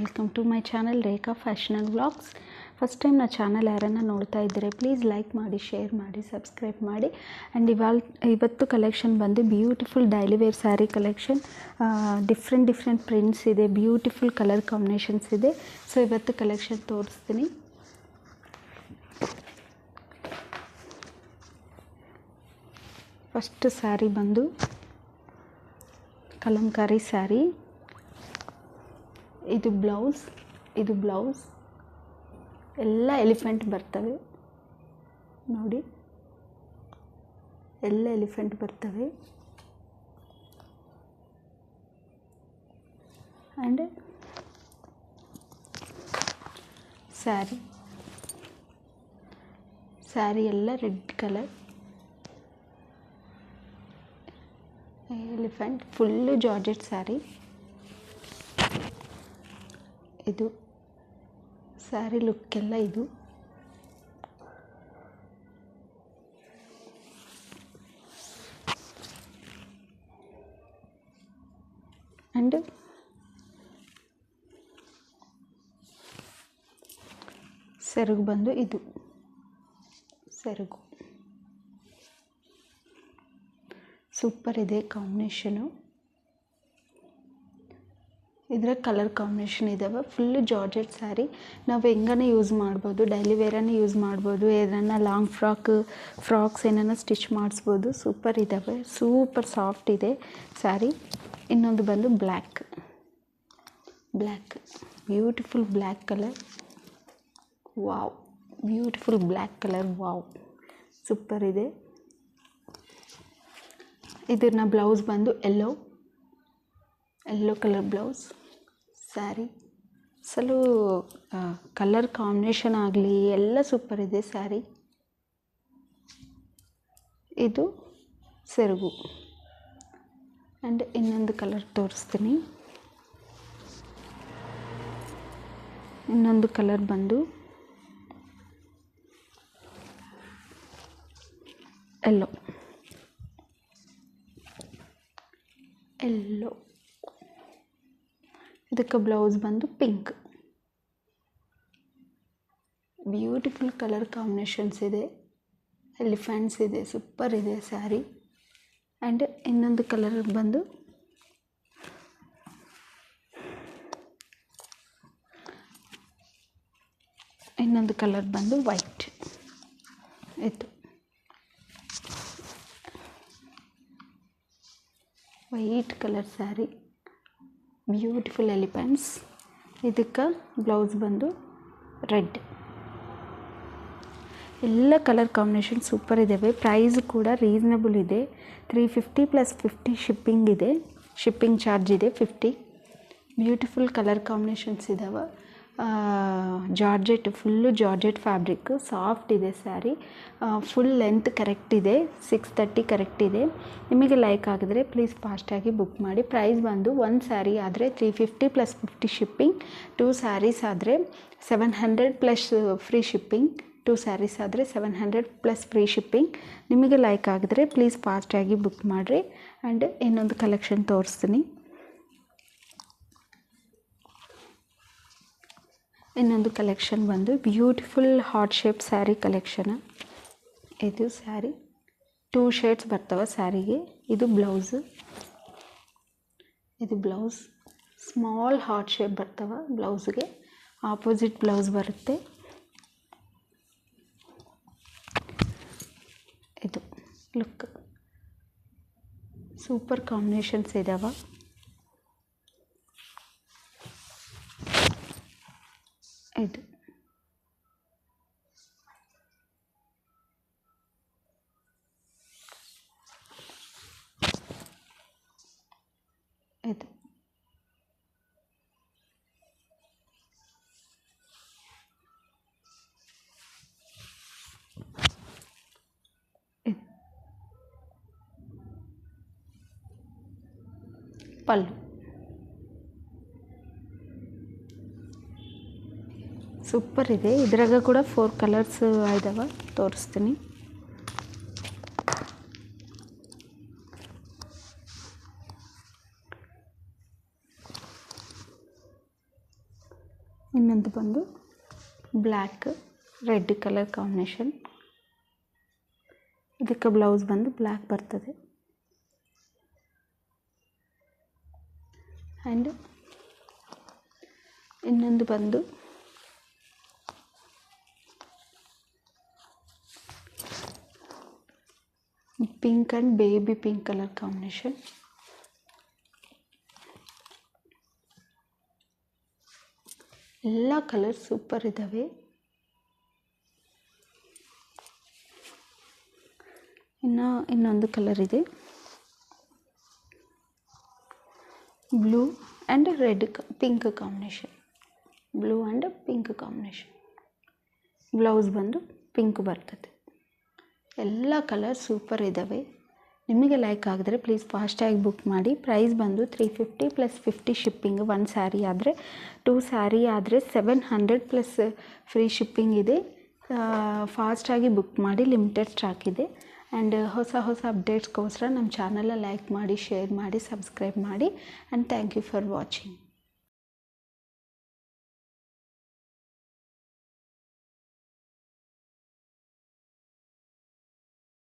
Welcome to my channel Rekha fashional vlogs. First time ನನ್ನ channel ಯಾರನ್ನು ನೋಡ್ತಾ ಇದ್ದರೆ ಪ್ಲೀಸ್ ಲೈಕ್ ಮಾಡಿ, ಶೇರ್ ಮಾಡಿ, ಸಬ್ಸ್ಕ್ರೈಬ್ ಮಾಡಿ. ಆ್ಯಂಡ್ ಇವತ್ತು ಕಲೆಕ್ಷನ್ ಬಂದು beautiful daily wear sari collection. Different prints ಇದೆ, ಬ್ಯೂಟಿಫುಲ್ ಕಲರ್ ಕಾಂಬಿನೇಷನ್ಸ್ ಇದೆ. ಸೊ ಇವತ್ತು ಕಲೆಕ್ಷನ್ ತೋರಿಸ್ತೀನಿ. ಫಸ್ಟ್ ಸ್ಯಾರಿ ಬಂದು ಕಲಂಕಾರಿ ಸ್ಯಾರಿ. ಇದು ಬ್ಲೌಸ್ ಎಲ್ಲ ಎಲಿಫೆಂಟ್ ಬರ್ತವೆ ನೋಡಿ, ಎಲ್ಲ ಎಲಿಫೆಂಟ್ ಬರ್ತವೆ. ಆ್ಯಂಡ್ ಸ್ಯಾರಿ ಎಲ್ಲ red colour elephant, full georgette sari. ಇದು ಸ್ಯಾರಿ ಲುಕ್ಕೆಲ್ಲ ಇದು. ಆ್ಯಂಡ್ ಸೆರಗು ಬಂದು ಇದು ಸೆರಗು ಸೂಪರ್ ಇದೆ ಕಾಂಬಿನೇಷನು. ಇದರ ಕಲರ್ ಕಾಂಬಿನೇಷನ್ ಇದ್ದಾವೆ. Full georgette sari. ನಾವು ಹೆಂಗನೇ ಯೂಸ್ ಮಾಡ್ಬೋದು, ಡೈಲಿ ವೇರನ್ನು ಯೂಸ್ ಮಾಡ್ಬೋದು, ಏನಾನ ಲಾಂಗ್ ಫ್ರಾಕ್ಸ್ ಏನಾನ ಸ್ಟಿಚ್ ಮಾಡಿಸ್ಬೋದು. ಸೂಪರ್ ಇದ್ದಾವೆ, ಸೂಪರ್ ಸಾಫ್ಟ್ ಇದೆ ಸ್ಯಾರಿ. ಇನ್ನೊಂದು ಬಂದು black beautiful black colour. Wow, beautiful black colour, wow, super ಇದೆ. ಇದನ್ನ ಬ್ಲೌಸ್ ಬಂದು yellow colour blouse. Sari colour combination ಆಗಲಿ ಎಲ್ಲ ಸೂಪರ್ ಇದೆ ಸ್ಯಾರಿ. ಇದು ಸೆರಗು. ಆ್ಯಂಡ್ ಇನ್ನೊಂದು ಕಲರ್ ತೋರಿಸ್ತೀನಿ. ಇನ್ನೊಂದು ಕಲರ್ ಬಂದು ಎಲ್ಲೋ. ಇದಕ್ಕೆ ಬ್ಲೌಸ್ ಬಂದು ಪಿಂಕ್. ಬ್ಯೂಟಿಫುಲ್ ಕಲರ್ ಕಾಂಬಿನೇಷನ್ಸ್ ಇದೆ, ಎಲಿಫೆಂಟ್ಸ್ ಇದೆ, ಸೂಪರ್ ಇದೆ ಸ್ಯಾರಿ. ಆ್ಯಂಡ್ ಇನ್ನೊಂದು ಕಲರ್ ಬಂದು ವೈಟ್. ಇದು white colour sari, beautiful elephants. ಇದಕ್ಕೆ ಬ್ಲೌಸ್ ಬಂದು ರೆಡ್. ಎಲ್ಲ ಕಲರ್ ಕಾಂಬಿನೇಷನ್ ಸೂಪರ್ ಇದ್ದಾವೆ. ಪ್ರೈಸ್ ಕೂಡ ರೀಸನಬಲ್ ಇದೆ. 350 + 50 ಶಿಪ್ಪಿಂಗ್ ಇದೆ, ಶಿಪ್ಪಿಂಗ್ ಚಾರ್ಜ್ ಇದೆ 50. ಬ್ಯೂಟಿಫುಲ್ ಕಲರ್ ಕಾಂಬಿನೇಷನ್ಸ್ ಇದ್ದಾವೆ. ಫುಲ್ಲು ಜಾರ್ಜೆಟ್ ಫ್ಯಾಬ್ರಿಕ್, ಸಾಫ್ಟ್ ಇದೆ ಸ್ಯಾರಿ. ಫುಲ್ ಲೆಂತ್ ಕರೆಕ್ಟ್ ಇದೆ, 630 ಕರೆಕ್ಟ್ ಇದೆ. ನಿಮಗೆ ಲೈಕ್ ಆಗಿದ್ರೆ ಪ್ಲೀಸ್ ಫಾಸ್ಟಾಗಿ ಬುಕ್ ಮಾಡಿ. ಪ್ರೈಸ್ ಬಂದು ಒಂದು ಸ್ಯಾರಿ ಆದರೆ 350 + 50 ಶಿಪ್ಪಿಂಗ್. 2 ಸ್ಯಾರೀಸ್ ಆದರೆ 700 + ಫ್ರೀ ಶಿಪ್ಪಿಂಗ್. 2 ಸ್ಯಾರೀಸ್ ಆದರೆ 700 + ಫ್ರೀ ಶಿಪ್ಪಿಂಗ್. ನಿಮಗೆ ಲೈಕ್ ಆಗಿದ್ರೆ ಪ್ಲೀಸ್ ಫಾಸ್ಟಾಗಿ ಬುಕ್ ಮಾಡಿರಿ. ಆ್ಯಂಡ್ ಇನ್ನೊಂದು ಕಲೆಕ್ಷನ್ ತೋರಿಸ್ತೀನಿ. ಇನ್ನೊಂದು ಕಲೆಕ್ಷನ್ ಬಂದು beautiful heart shape sari collection. ಇದು ಸ್ಯಾರಿ 2 ಶೇಡ್ಸ್ ಬರ್ತವೆ ಸ್ಯಾರಿಗೆ. ಇದು ಬ್ಲೌಸ್ ಸ್ಮಾಲ್ ಹಾರ್ಟ್ ಶೇಪ್ ಬರ್ತವೆ. ಬ್ಲೌಸ್ಗೆ ಆಪೋಸಿಟ್ ಬ್ಲೌಸ್ ಬರುತ್ತೆ. ಇದು ಲುಕ್ ಸೂಪರ್ ಕಾಂಬಿನೇಷನ್ಸ್ ಇದಾವೆ. ಇದು ಪಲ್ಲು ಸೂಪರ್ ಇದೆ. ಇದ್ರಾಗ ಕೂಡ 4 ಕಲರ್ಸ್ ಇದಾವೆ, ತೋರಿಸ್ತೀನಿ. ಇನ್ನೊಂದು ಬಂದು ಬ್ಲ್ಯಾಕ್ ರೆಡ್ ಕಲರ್ ಕಾಂಬಿನೇಷನ್. ಇದಕ್ಕೆ ಬ್ಲೌಸ್ ಬಂದು ಬ್ಲ್ಯಾಕ್ ಬರ್ತದೆ. ಆ್ಯಂಡ್ ಇನ್ನೊಂದು ಬಂದು pink and baby pink colour combination. ಎಲ್ಲ ಕಲರ್ ಸೂಪರ್ ಇದ್ದಾವೆ. ಇನ್ನೊಂದು ಕಲರ್ ಇದೆ, blue and red pink combination. Blue and pink combination. Blouse ಬಂದು ಪಿಂಕ್ ಬರ್ತದೆ. ಎಲ್ಲ ಕಲರ್ ಸೂಪರ್ ಇದ್ದಾವೆ. ನಿಮಗೆ ಲೈಕ್ ಆಗಿದ್ರೆ ಪ್ಲೀಸ್ ಫಾಸ್ಟಾಗಿ ಬುಕ್ ಮಾಡಿ. ಪ್ರೈಸ್ ಬಂದು 350 + 50 ಶಿಪ್ಪಿಂಗ್. 1 ಸ್ಯಾರಿ ಆದರೆ 2 ಸ್ಯಾರಿ ಆದರೆ 700 + ಫ್ರೀ ಶಿಪ್ಪಿಂಗ್ ಇದೆ. ಫಾಸ್ಟಾಗಿ ಬುಕ್ ಮಾಡಿ, ಲಿಮಿಟೆಡ್ ಸ್ಟಾಕ್ ಇದೆ. ಆ್ಯಂಡ್ ಹೊಸ ಅಪ್ಡೇಟ್ಸ್ಗೋಸ್ಕರ ನಮ್ಮ ಚಾನಲ್ನ ಲೈಕ್ ಮಾಡಿ, ಶೇರ್ ಮಾಡಿ, ಸಬ್ಸ್ಕ್ರೈಬ್ ಮಾಡಿ. And thank you for watching.